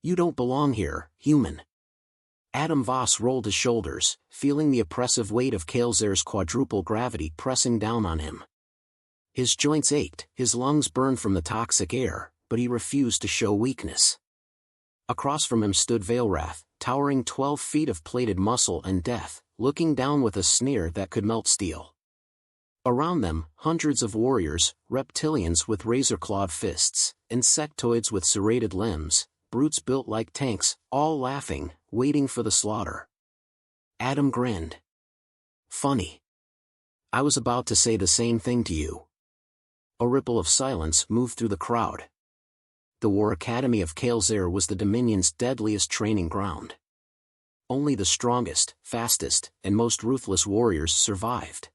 You don't belong here, human. Adam Voss rolled his shoulders, feeling the oppressive weight of Kael'Zer's quadruple gravity pressing down on him. His joints ached, his lungs burned from the toxic air, but he refused to show weakness. Across from him stood Veilrath, towering 12 feet of plated muscle and death, looking down with a sneer that could melt steel. Around them, hundreds of warriors, reptilians with razor-clawed fists, insectoids with serrated limbs, brutes built like tanks, all laughing, waiting for the slaughter. Adam grinned. Funny. I was about to say the same thing to you. A ripple of silence moved through the crowd. The War Academy of Kael'Zer was the Dominion's deadliest training ground. Only the strongest, fastest, and most ruthless warriors survived.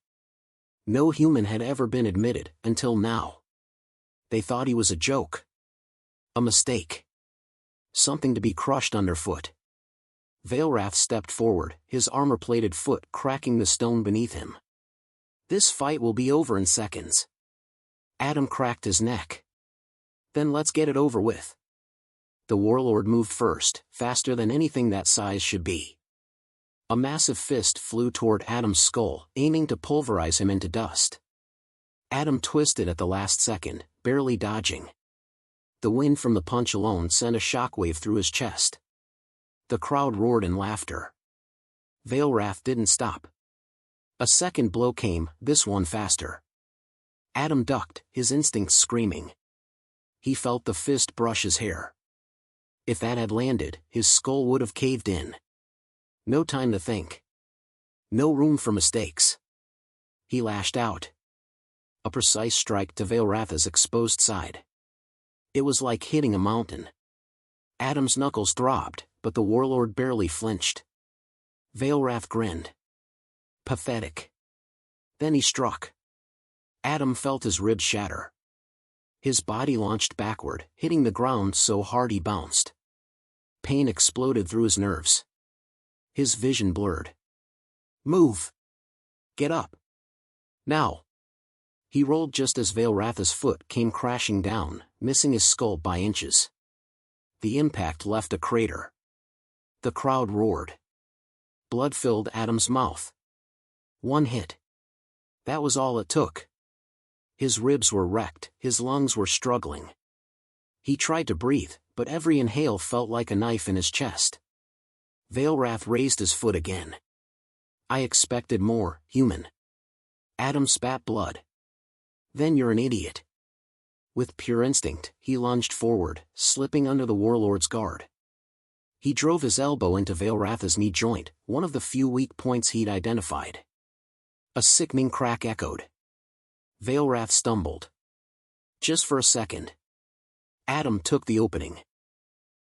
No human had ever been admitted, until now. They thought he was a joke. A mistake. Something to be crushed underfoot. Veilrath stepped forward, his armor-plated foot cracking the stone beneath him. This fight will be over in seconds. Adam cracked his neck. Then let's get it over with. The warlord moved first, faster than anything that size should be. A massive fist flew toward Adam's skull, aiming to pulverize him into dust. Adam twisted at the last second, barely dodging. The wind from the punch alone sent a shockwave through his chest. The crowd roared in laughter. Veilrath didn't stop. A second blow came, this one faster. Adam ducked, his instincts screaming. He felt the fist brush his hair. If that had landed, his skull would have caved in. No time to think. No room for mistakes. He lashed out. A precise strike to Veilrath's exposed side. It was like hitting a mountain. Adam's knuckles throbbed, but the warlord barely flinched. Veilrath grinned. Pathetic. Then he struck. Adam felt his ribs shatter. His body launched backward, hitting the ground so hard he bounced. Pain exploded through his nerves. His vision blurred. Move! Get up! Now! He rolled just as Veilrath's foot came crashing down, missing his skull by inches. The impact left a crater. The crowd roared. Blood filled Adam's mouth. One hit. That was all it took. His ribs were wrecked, his lungs were struggling. He tried to breathe, but every inhale felt like a knife in his chest. Veilrath raised his foot again. I expected more, human. Adam spat blood. Then you're an idiot. With pure instinct, he lunged forward, slipping under the warlord's guard. He drove his elbow into Veilrath's knee joint, one of the few weak points he'd identified. A sickening crack echoed. Veilrath stumbled. Just for a second. Adam took the opening.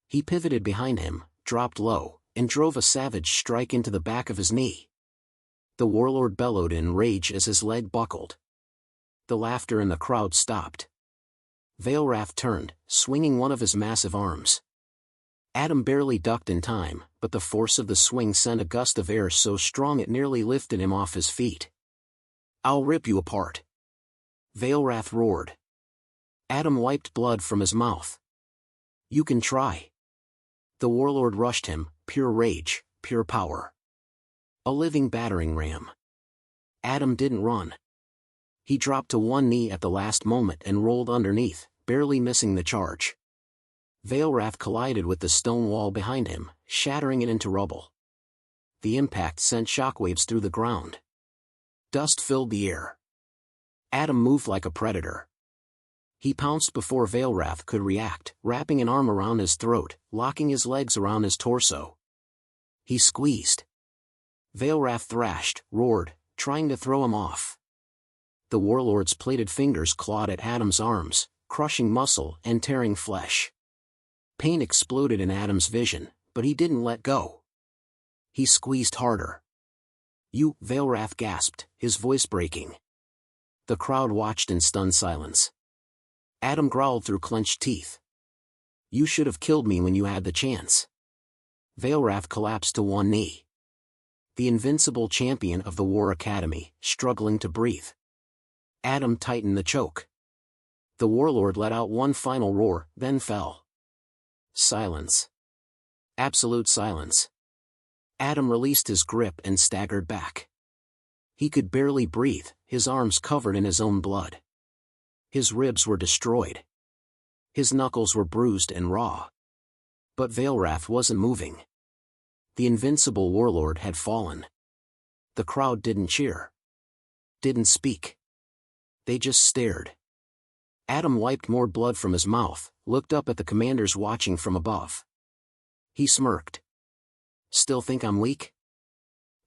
He pivoted behind him, dropped low, and drove a savage strike into the back of his knee. The warlord bellowed in rage as his leg buckled. The laughter in the crowd stopped. Veilrath turned, swinging one of his massive arms. Adam barely ducked in time, but the force of the swing sent a gust of air so strong it nearly lifted him off his feet. I'll rip you apart. Veilrath roared. Adam wiped blood from his mouth. You can try. The warlord rushed him, pure rage, pure power. A living battering ram. Adam didn't run. He dropped to one knee at the last moment and rolled underneath, barely missing the charge. Veilrath collided with the stone wall behind him, shattering it into rubble. The impact sent shockwaves through the ground. Dust filled the air. Adam moved like a predator. He pounced before Veilrath could react, wrapping an arm around his throat, locking his legs around his torso. He squeezed. Veilrath thrashed, roared, trying to throw him off. The warlord's plated fingers clawed at Adam's arms, crushing muscle and tearing flesh. Pain exploded in Adam's vision, but he didn't let go. He squeezed harder. You, Veilrath gasped, his voice breaking. The crowd watched in stunned silence. Adam growled through clenched teeth. You should have killed me when you had the chance. Veilrath collapsed to one knee. The invincible champion of the War Academy, struggling to breathe. Adam tightened the choke. The warlord let out one final roar, then fell. Silence. Absolute silence. Adam released his grip and staggered back. He could barely breathe, his arms covered in his own blood. His ribs were destroyed. His knuckles were bruised and raw. But Veilwrath wasn't moving. The invincible warlord had fallen. The crowd didn't cheer. Didn't speak. They just stared. Adam wiped more blood from his mouth, looked up at the commanders watching from above. He smirked. Still think I'm weak?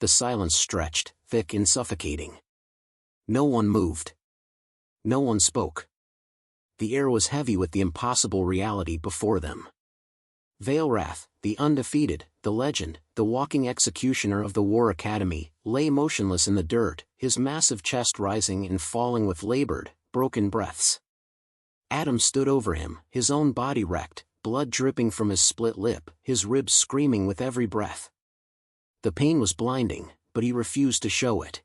The silence stretched, thick and suffocating. No one moved. No one spoke. The air was heavy with the impossible reality before them. Veilwrath, the undefeated, the legend, the walking executioner of the War Academy, lay motionless in the dirt, his massive chest rising and falling with labored, broken breaths. Adam stood over him, his own body wrecked, blood dripping from his split lip, his ribs screaming with every breath. The pain was blinding, but he refused to show it.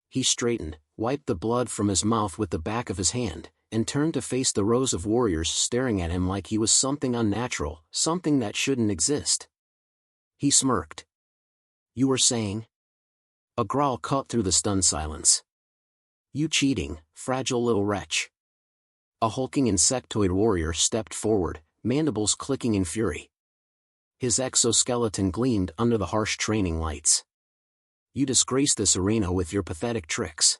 He straightened, wiped the blood from his mouth with the back of his hand, and turned to face the rows of warriors staring at him like he was something unnatural, something that shouldn't exist. He smirked. You were saying? A growl cut through the stunned silence. You cheating, fragile little wretch. A hulking insectoid warrior stepped forward, mandibles clicking in fury. His exoskeleton gleamed under the harsh training lights. You disgrace this arena with your pathetic tricks.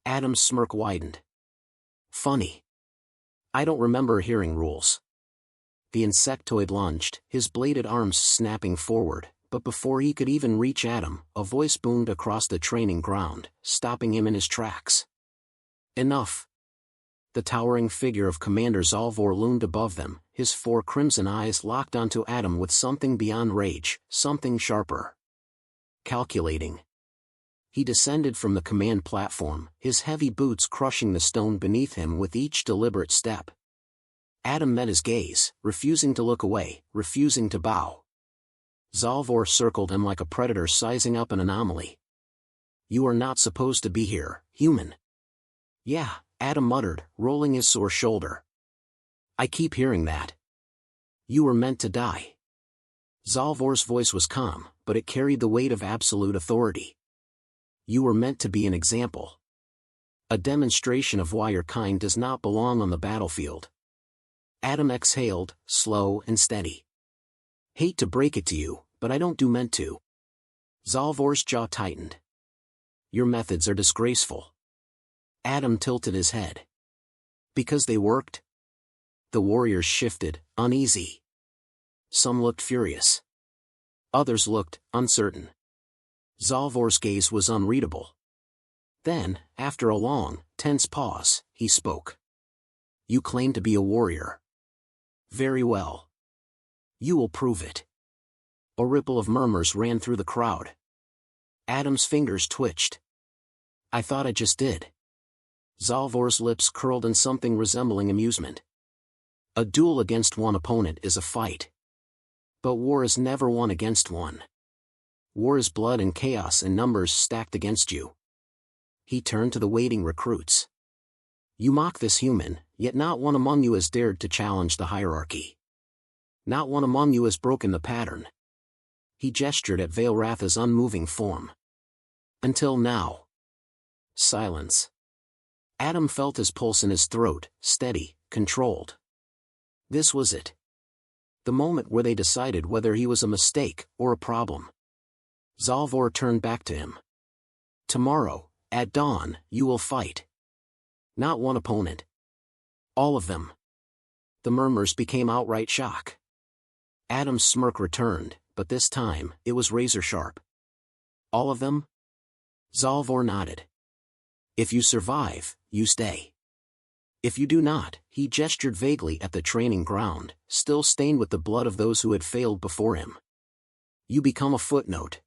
Adam's smirk widened. Funny. I don't remember hearing rules. The insectoid lunged, his bladed arms snapping forward, but before he could even reach Adam, a voice boomed across the training ground, stopping him in his tracks. Enough. The towering figure of Commander Zalvor loomed above them, his four crimson eyes locked onto Adam with something beyond rage, something sharper. Calculating. He descended from the command platform, his heavy boots crushing the stone beneath him with each deliberate step. Adam met his gaze, refusing to look away, refusing to bow. Zalvor circled him like a predator sizing up an anomaly. You are not supposed to be here, human. Yeah, Adam muttered, rolling his sore shoulder. I keep hearing that. You were meant to die. Zalvor's voice was calm, but it carried the weight of absolute authority. You were meant to be an example. A demonstration of why your kind does not belong on the battlefield. Adam exhaled, slow and steady. Hate to break it to you, but I don't do meant to. Zalvor's jaw tightened. Your methods are disgraceful. Adam tilted his head. Because they worked? The warriors shifted, uneasy. Some looked furious. Others looked uncertain. Zalvor's gaze was unreadable. Then, after a long, tense pause, he spoke. You claim to be a warrior. Very well. You will prove it. A ripple of murmurs ran through the crowd. Adam's fingers twitched. I thought I just did. Zalvor's lips curled in something resembling amusement. A duel against one opponent is a fight. But war is never won against one. War is blood and chaos and numbers stacked against you. He turned to the waiting recruits. You mock this human, yet not one among you has dared to challenge the hierarchy. Not one among you has broken the pattern. He gestured at Veilwrath's unmoving form. Until now. Silence. Adam felt his pulse in his throat, steady, controlled. This was it. The moment where they decided whether he was a mistake or a problem. Zalvor turned back to him. Tomorrow, at dawn, you will fight. Not one opponent. All of them. The murmurs became outright shock. Adam's smirk returned, but this time, it was razor-sharp. All of them? Zalvor nodded. If you survive, you stay. If you do not, he gestured vaguely at the training ground, still stained with the blood of those who had failed before him. You become a footnote.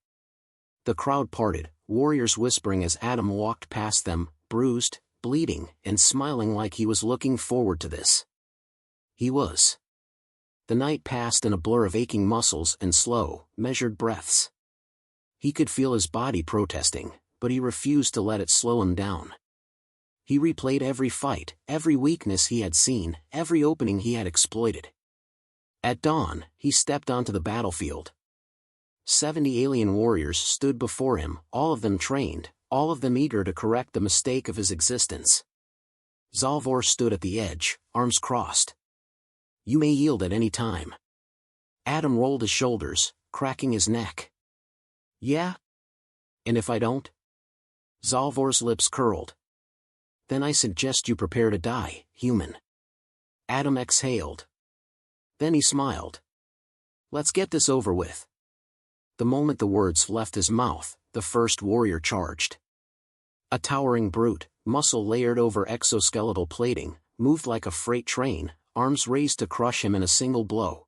The crowd parted, warriors whispering as Adam walked past them, bruised, bleeding, and smiling like he was looking forward to this. He was. The night passed in a blur of aching muscles and slow, measured breaths. He could feel his body protesting, but he refused to let it slow him down. He replayed every fight, every weakness he had seen, every opening he had exploited. At dawn, he stepped onto the battlefield. 70 alien warriors stood before him, all of them trained, all of them eager to correct the mistake of his existence. Zalvor stood at the edge, arms crossed. You may yield at any time. Adam rolled his shoulders, cracking his neck. Yeah? And if I don't? Zalvor's lips curled. Then I suggest you prepare to die, human. Adam exhaled. Then he smiled. Let's get this over with. The moment the words left his mouth, the first warrior charged. A towering brute, muscle layered over exoskeletal plating, moved like a freight train, arms raised to crush him in a single blow.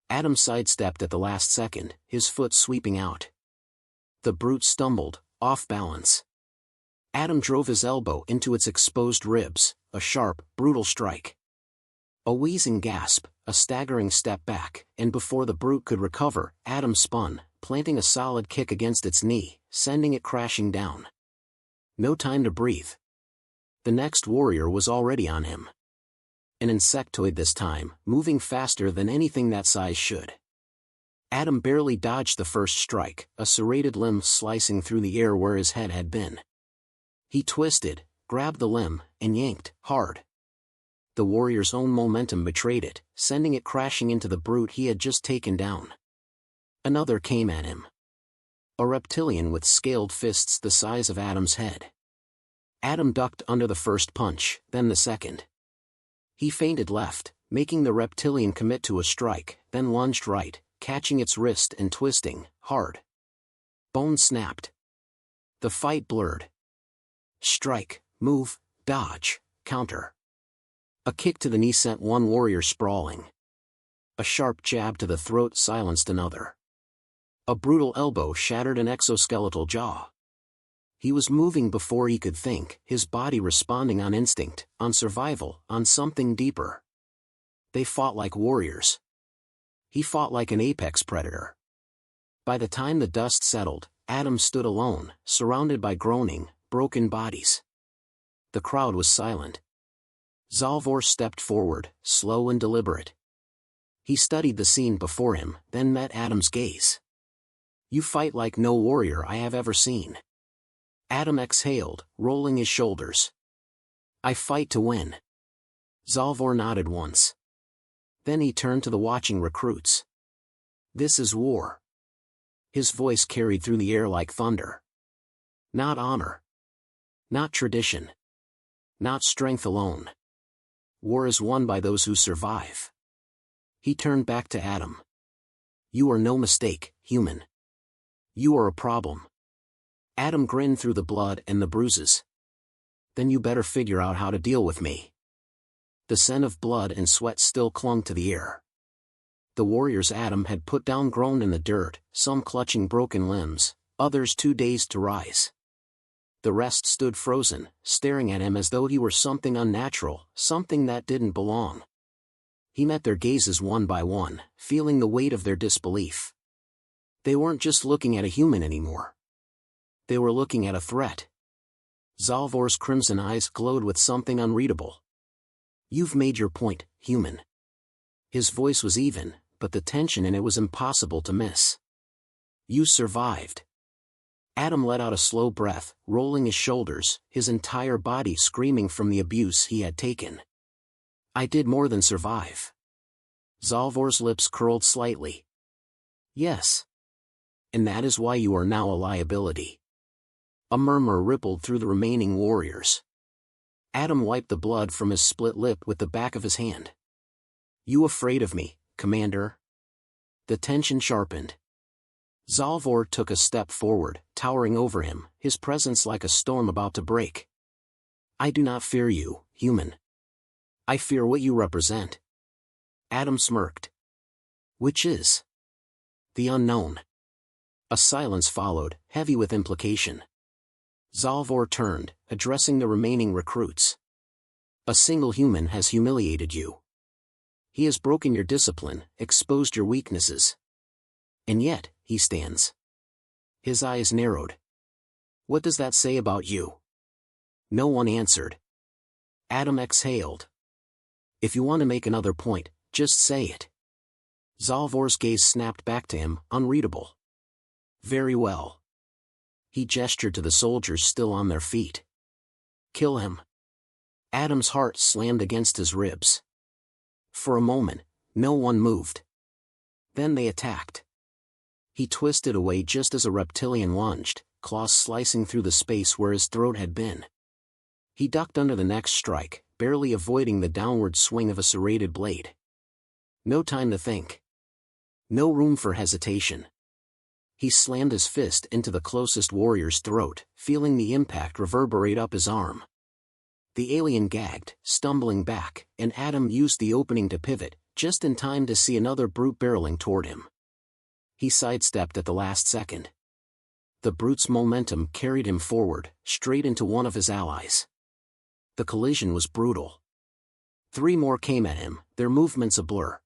Adam sidestepped at the last second, his foot sweeping out. The brute stumbled, off balance. Adam drove his elbow into its exposed ribs, a sharp, brutal strike. A wheezing gasp, a staggering step back, and before the brute could recover, Adam spun, planting a solid kick against its knee, sending it crashing down. No time to breathe. The next warrior was already on him. An insectoid this time, moving faster than anything that size should. Adam barely dodged the first strike, a serrated limb slicing through the air where his head had been. He twisted, grabbed the limb, and yanked, hard. The warrior's own momentum betrayed it, sending it crashing into the brute he had just taken down. Another came at him. A reptilian with scaled fists the size of Adam's head. Adam ducked under the first punch, then the second. He feinted left, making the reptilian commit to a strike, then lunged right, catching its wrist and twisting, hard. Bone snapped. The fight blurred. Strike, move, dodge, counter. A kick to the knee sent one warrior sprawling. A sharp jab to the throat silenced another. A brutal elbow shattered an exoskeletal jaw. He was moving before he could think, his body responding on instinct, on survival, on something deeper. They fought like warriors. He fought like an apex predator. By the time the dust settled, Adam stood alone, surrounded by groaning, broken bodies. The crowd was silent. Zalvor stepped forward, slow and deliberate. He studied the scene before him, then met Adam's gaze. You fight like no warrior I have ever seen. Adam exhaled, rolling his shoulders. I fight to win. Zalvor nodded once. Then he turned to the watching recruits. This is war. His voice carried through the air like thunder. Not honor. Not tradition. Not strength alone. War is won by those who survive. He turned back to Adam. You are no mistake, human. You are a problem. Adam grinned through the blood and the bruises. Then you better figure out how to deal with me. The scent of blood and sweat still clung to the air. The warriors Adam had put down groaned in the dirt, some clutching broken limbs, others too dazed to rise. The rest stood frozen, staring at him as though he were something unnatural, something that didn't belong. He met their gazes one by one, feeling the weight of their disbelief. They weren't just looking at a human anymore. They were looking at a threat. Zalvor's crimson eyes glowed with something unreadable. You've made your point, human. His voice was even, but the tension in it was impossible to miss. You survived. Adam let out a slow breath, rolling his shoulders, his entire body screaming from the abuse he had taken. I did more than survive. Zalvor's lips curled slightly. Yes. And that is why you are now a liability. A murmur rippled through the remaining warriors. Adam wiped the blood from his split lip with the back of his hand. You afraid of me, Commander? The tension sharpened. Zalvor took a step forward, towering over him, his presence like a storm about to break. I do not fear you, human. I fear what you represent. Adam smirked. Which is? The unknown. A silence followed, heavy with implication. Zalvor turned, addressing the remaining recruits. A single human has humiliated you. He has broken your discipline, exposed your weaknesses. And yet, he stands. His eyes narrowed. What does that say about you? No one answered. Adam exhaled. If you want to make another point, just say it. Zalvor's gaze snapped back to him, unreadable. Very well. He gestured to the soldiers still on their feet. Kill him. Adam's heart slammed against his ribs. For a moment, no one moved. Then they attacked. He twisted away just as a reptilian lunged, claws slicing through the space where his throat had been. He ducked under the next strike, barely avoiding the downward swing of a serrated blade. No time to think. No room for hesitation. He slammed his fist into the closest warrior's throat, feeling the impact reverberate up his arm. The alien gagged, stumbling back, and Adam used the opening to pivot, just in time to see another brute barreling toward him. He sidestepped at the last second. The brute's momentum carried him forward, straight into one of his allies. The collision was brutal. 3 more came at him, their movements a blur.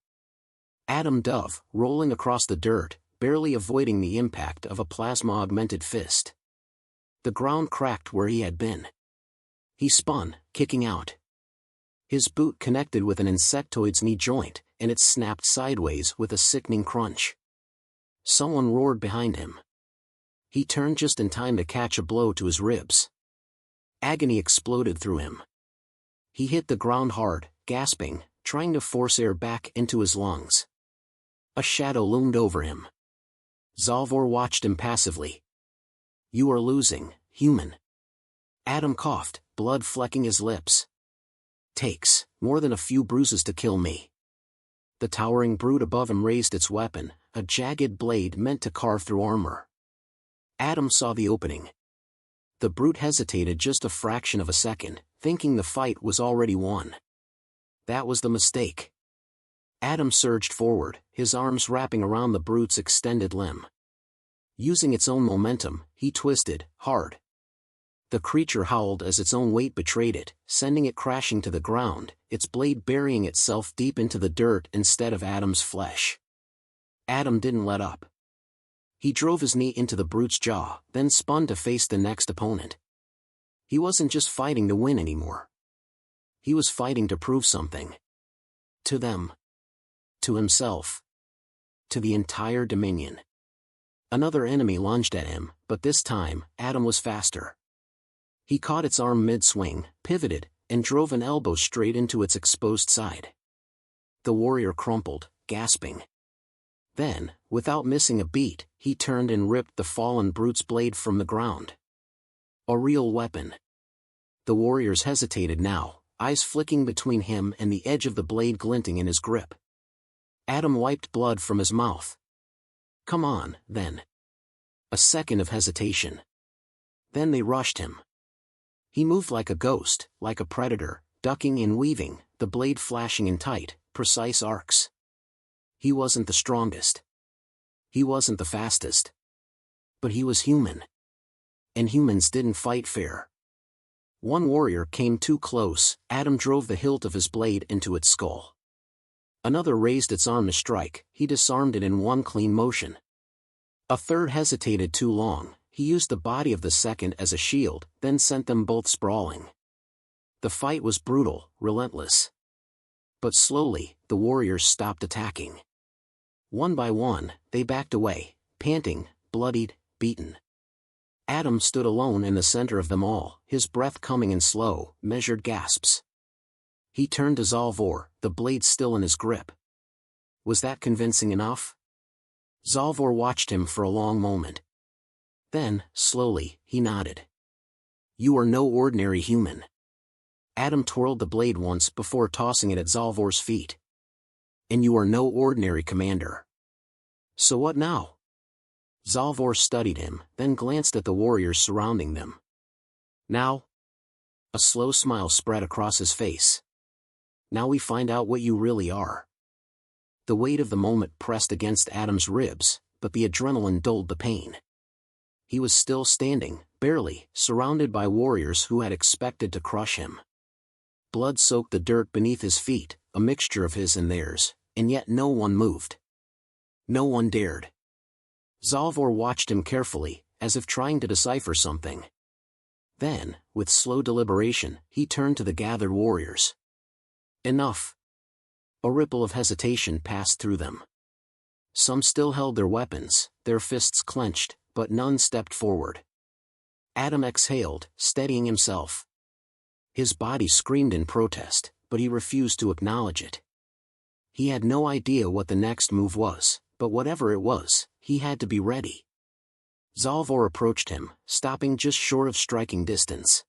Adam dove, rolling across the dirt, barely avoiding the impact of a plasma-augmented fist. The ground cracked where he had been. He spun, kicking out. His boot connected with an insectoid's knee joint, and it snapped sideways with a sickening crunch. Someone roared behind him. He turned just in time to catch a blow to his ribs. Agony exploded through him. He hit the ground hard, gasping, trying to force air back into his lungs. A shadow loomed over him. Zalvor watched him passively. You are losing, human. Adam coughed, blood flecking his lips. Takes more than a few bruises to kill me. The towering brute above him raised its weapon, a jagged blade meant to carve through armor. Adam saw the opening. The brute hesitated just a fraction of a second, thinking the fight was already won. That was the mistake. Adam surged forward, his arms wrapping around the brute's extended limb. Using its own momentum, he twisted, hard. The creature howled as its own weight betrayed it, sending it crashing to the ground, its blade burying itself deep into the dirt instead of Adam's flesh. Adam didn't let up. He drove his knee into the brute's jaw, then spun to face the next opponent. He wasn't just fighting to win anymore. He was fighting to prove something. To them. To himself. To the entire Dominion. Another enemy lunged at him, but this time, Adam was faster. He caught its arm mid-swing, pivoted, and drove an elbow straight into its exposed side. The warrior crumpled, gasping. Then, without missing a beat, he turned and ripped the fallen brute's blade from the ground. A real weapon. The warriors hesitated now, eyes flicking between him and the edge of the blade glinting in his grip. Adam wiped blood from his mouth. Come on, then. A second of hesitation. Then they rushed him. He moved like a ghost, like a predator, ducking and weaving, the blade flashing in tight, precise arcs. He wasn't the strongest. He wasn't the fastest. But he was human. And humans didn't fight fair. One warrior came too close, Adam drove the hilt of his blade into its skull. Another raised its arm to strike, he disarmed it in one clean motion. A third hesitated too long, he used the body of the second as a shield, then sent them both sprawling. The fight was brutal, relentless. But slowly, the warriors stopped attacking. One by one, they backed away, panting, bloodied, beaten. Adam stood alone in the center of them all, his breath coming in slow, measured gasps. He turned to Zalvor, the blade still in his grip. Was that convincing enough? Zalvor watched him for a long moment. Then, slowly, he nodded. You are no ordinary human. Adam twirled the blade once before tossing it at Zalvor's feet. And you are no ordinary commander. So what now? Zalvor studied him, then glanced at the warriors surrounding them. Now? A slow smile spread across his face. Now we find out what you really are. The weight of the moment pressed against Adam's ribs, but the adrenaline dulled the pain. He was still standing, barely, surrounded by warriors who had expected to crush him. Blood soaked the dirt beneath his feet, a mixture of his and theirs, and yet no one moved. No one dared. Zalvor watched him carefully, as if trying to decipher something. Then, with slow deliberation, he turned to the gathered warriors. Enough. A ripple of hesitation passed through them. Some still held their weapons, their fists clenched, but none stepped forward. Adam exhaled, steadying himself. His body screamed in protest, but he refused to acknowledge it. He had no idea what the next move was, but whatever it was, he had to be ready. Zalvor approached him, stopping just short of striking distance.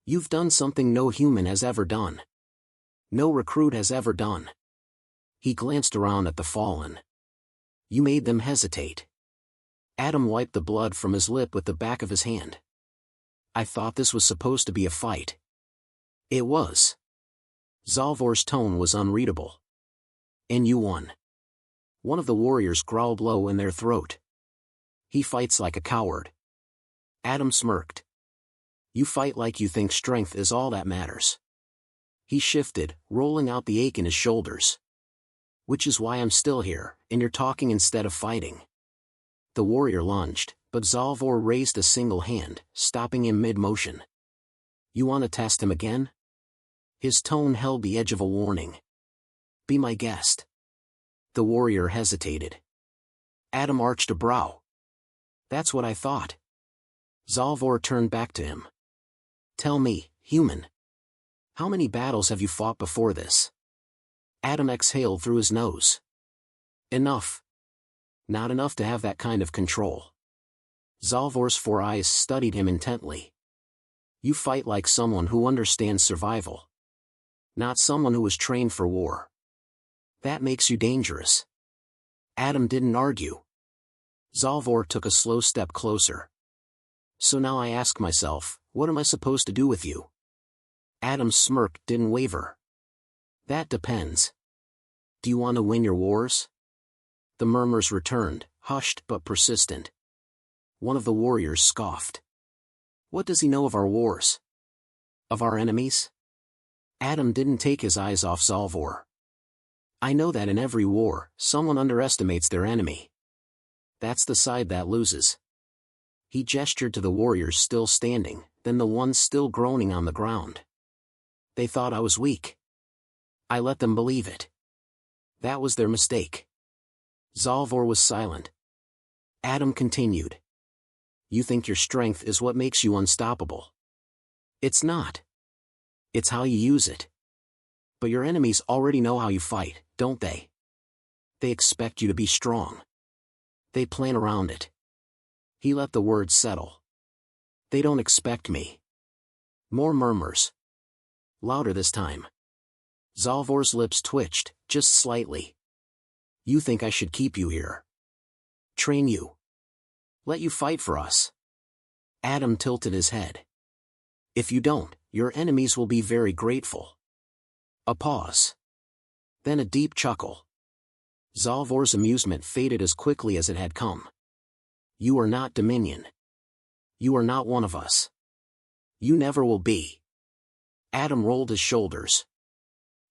"You've done something no human has ever done. No recruit has ever done." He glanced around at the fallen. "You made them hesitate." Adam wiped the blood from his lip with the back of his hand. "I thought this was supposed to be a fight." "It was." Zalvor's tone was unreadable. "And you won." One of the warriors growled low in their throat. "He fights like a coward." Adam smirked. "You fight like you think strength is all that matters." He shifted, rolling out the ache in his shoulders. "Which is why I'm still here, and you're talking instead of fighting." The warrior lunged, but Zalvor raised a single hand, stopping him mid-motion. "You want to test him again?" His tone held the edge of a warning. "Be my guest." The warrior hesitated. Adam arched a brow. "That's what I thought." Zalvor turned back to him. "Tell me, human. How many battles have you fought before this?" Adam exhaled through his nose. "Enough. Not enough to have that kind of control." Zalvor's 4 eyes studied him intently. "You fight like someone who understands survival. Not someone who was trained for war. That makes you dangerous." Adam didn't argue. Zalvor took a slow step closer. "So now I ask myself, what am I supposed to do with you?" Adam's smirk didn't waver. "That depends. Do you want to win your wars?" The murmurs returned, hushed but persistent. One of the warriors scoffed. "What does he know of our wars? Of our enemies?" Adam didn't take his eyes off Zalvor. "I know that in every war, someone underestimates their enemy. That's the side that loses." He gestured to the warriors still standing, then the ones still groaning on the ground. "They thought I was weak. I let them believe it. That was their mistake." Zalvor was silent. Adam continued. "You think your strength is what makes you unstoppable. It's not. It's how you use it. But your enemies already know how you fight, don't they? They expect you to be strong. They plan around it." He let the words settle. "They don't expect me." More murmurs. Louder this time. Zalvor's lips twitched, just slightly. "You think I should keep you here? Train you? Let you fight for us?" Adam tilted his head. "If you don't, your enemies will be very grateful." A pause. Then a deep chuckle. Zalvor's amusement faded as quickly as it had come. "You are not Dominion. You are not one of us. You never will be." Adam rolled his shoulders.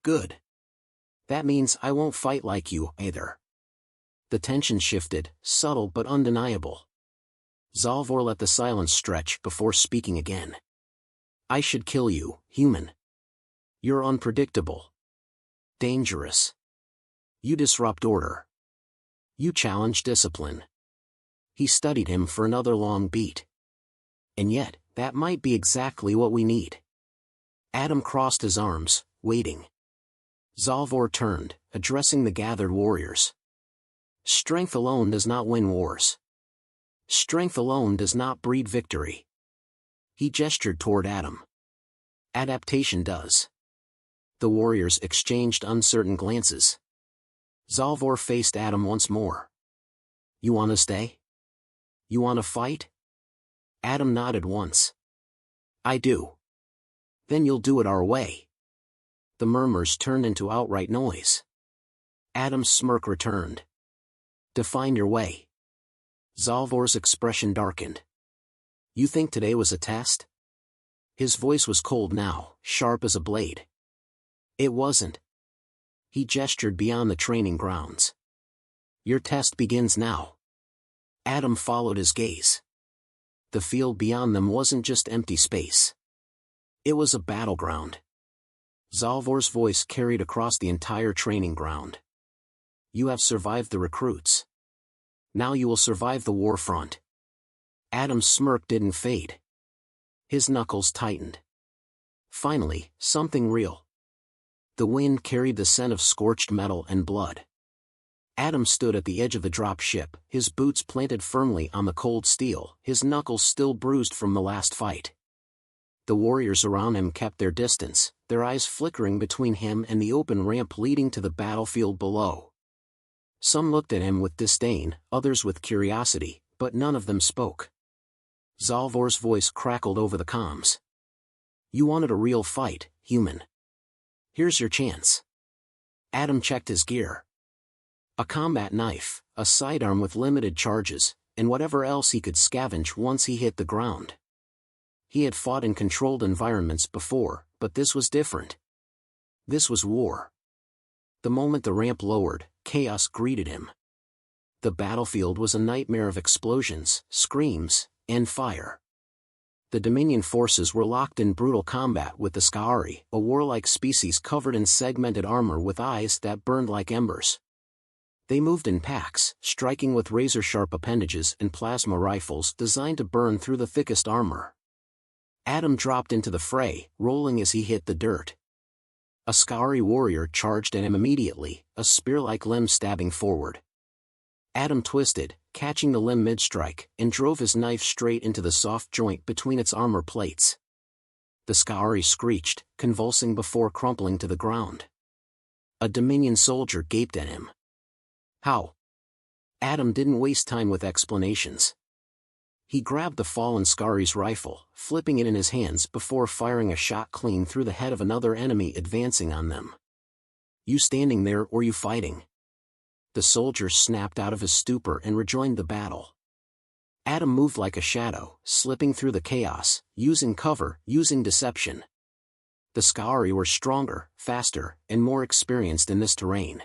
"Good. That means I won't fight like you, either." The tension shifted, subtle but undeniable. Zalvor let the silence stretch before speaking again. "I should kill you, human. You're unpredictable. Dangerous. You disrupt order. You challenge discipline." He studied him for another long beat. "And yet, that might be exactly what we need." Adam crossed his arms, waiting. Zalvor turned, addressing the gathered warriors. "Strength alone does not win wars. Strength alone does not breed victory." He gestured toward Adam. "Adaptation does." The warriors exchanged uncertain glances. Zalvor faced Adam once more. "You want to stay? You want to fight?" Adam nodded once. "I do." "Then you'll do it our way." The murmurs turned into outright noise. Adam's smirk returned. "Define your way." Zalvor's expression darkened. "You think today was a test?" His voice was cold now, sharp as a blade. "It wasn't." He gestured beyond the training grounds. "Your test begins now." Adam followed his gaze. The field beyond them wasn't just empty space. It was a battleground. Zalvor's voice carried across the entire training ground. you have survived the recruits. Now you will survive the war front. Adam's smirk didn't fade. His knuckles tightened. Finally, something real. The wind carried the scent of scorched metal and blood. Adam stood at the edge of the drop ship, his boots planted firmly on the cold steel, his knuckles still bruised from the last fight. The warriors around him kept their distance, their eyes flickering between him and the open ramp leading to the battlefield below. Some looked at him with disdain, others with curiosity, but none of them spoke. Zalvor's voice crackled over the comms. You wanted a real fight, human. Here's your chance. Adam checked his gear. A combat knife, a sidearm with limited charges, and whatever else he could scavenge once he hit the ground. He had fought in controlled environments before, but this was different. This was war. The moment the ramp lowered, chaos greeted him. The battlefield was a nightmare of explosions, screams, and fire. The Dominion forces were locked in brutal combat with the SCI, a warlike species covered in segmented armor with eyes that burned like embers. They moved in packs, striking with razor-sharp appendages and plasma rifles designed to burn through the thickest armor. Adam dropped into the fray, rolling as he hit the dirt. A SCI warrior charged at him immediately, a spear-like limb stabbing forward. Adam twisted, catching the limb mid-strike, and drove his knife straight into the soft joint between its armor plates. The SCI screeched, convulsing before crumpling to the ground. A Dominion soldier gaped at him. How? Adam didn't waste time with explanations. He grabbed the fallen SCI's rifle, flipping it in his hands before firing a shot clean through the head of another enemy advancing on them. You standing there or you fighting? The soldier snapped out of his stupor and rejoined the battle. Adam moved like a shadow, slipping through the chaos, using cover, using deception. The SCI were stronger, faster, and more experienced in this terrain.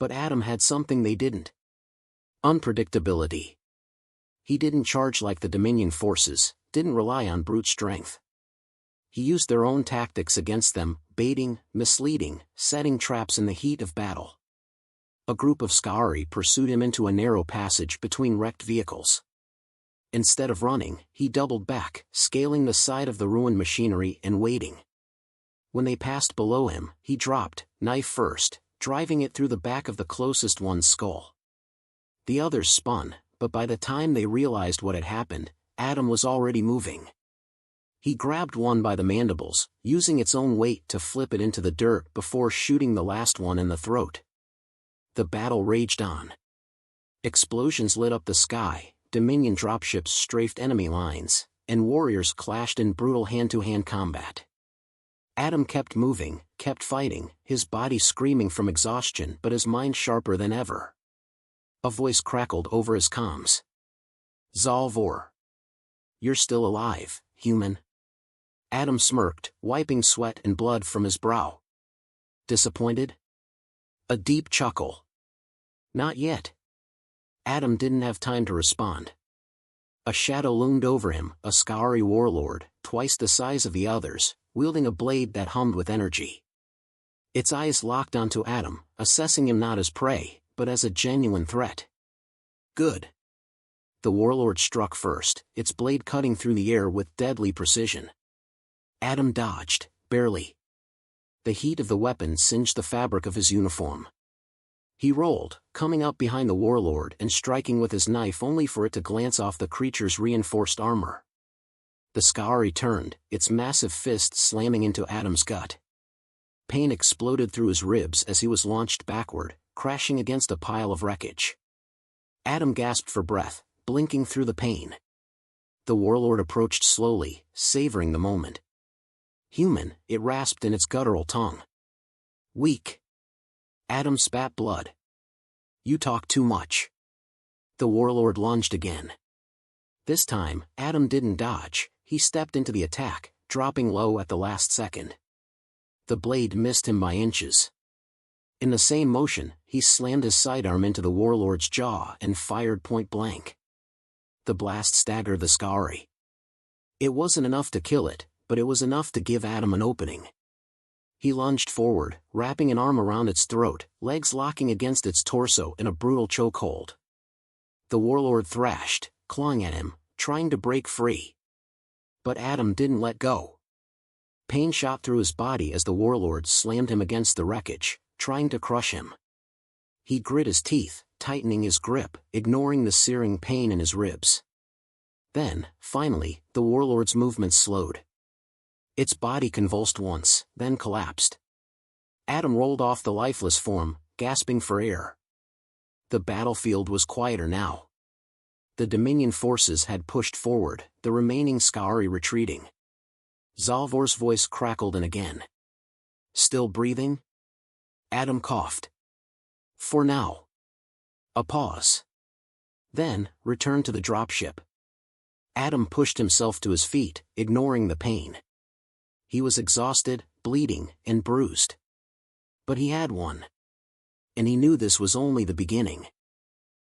But Adam had something they didn't. Unpredictability. He didn't charge like the Dominion forces, didn't rely on brute strength. He used their own tactics against them, baiting, misleading, setting traps in the heat of battle. A group of SCI pursued him into a narrow passage between wrecked vehicles. Instead of running, he doubled back, scaling the side of the ruined machinery and waiting. When they passed below him, he dropped, knife first, driving it through the back of the closest one's skull. The others spun, but by the time they realized what had happened, Adam was already moving. He grabbed one by the mandibles, using its own weight to flip it into the dirt before shooting the last one in the throat. The battle raged on. Explosions lit up the sky, Dominion dropships strafed enemy lines, and warriors clashed in brutal hand-to-hand combat. Adam kept moving, kept fighting, his body screaming from exhaustion but his mind sharper than ever. A voice crackled over his comms. Zalvor. You're still alive, human. Adam smirked, wiping sweat and blood from his brow. Disappointed? A deep chuckle. Not yet. Adam didn't have time to respond. A shadow loomed over him, a SCI warlord, twice the size of the others, wielding a blade that hummed with energy. Its eyes locked onto Adam, assessing him not as prey, but as a genuine threat. Good. The warlord struck first, its blade cutting through the air with deadly precision. Adam dodged, barely. The heat of the weapon singed the fabric of his uniform. He rolled, coming up behind the warlord and striking with his knife only for it to glance off the creature's reinforced armor. The SCI turned, its massive fist slamming into Adam's gut. Pain exploded through his ribs as he was launched backward, crashing against a pile of wreckage. Adam gasped for breath, blinking through the pain. The warlord approached slowly, savoring the moment. Human, it rasped in its guttural tongue. Weak. Adam spat blood. You talk too much. The warlord lunged again. This time, Adam didn't dodge, he stepped into the attack, dropping low at the last second. The blade missed him by inches. In the same motion, he slammed his sidearm into the warlord's jaw and fired point blank. The blast staggered the SCI. It wasn't enough to kill it, but it was enough to give Adam an opening. He lunged forward, wrapping an arm around its throat, legs locking against its torso in a brutal chokehold. The warlord thrashed, clawing at him, trying to break free. But Adam didn't let go. Pain shot through his body as the warlord slammed him against the wreckage, trying to crush him. He grit his teeth, tightening his grip, ignoring the searing pain in his ribs. Then, finally, the warlord's movements slowed. Its body convulsed once, then collapsed. Adam rolled off the lifeless form, gasping for air. The battlefield was quieter now. The Dominion forces had pushed forward, the remaining Scauri retreating. Zalvor's voice crackled in again. "Still breathing?" Adam coughed. "For now." A pause. Then, return to the dropship. Adam pushed himself to his feet, ignoring the pain. He was exhausted, bleeding, and bruised. But he had won. And he knew this was only the beginning.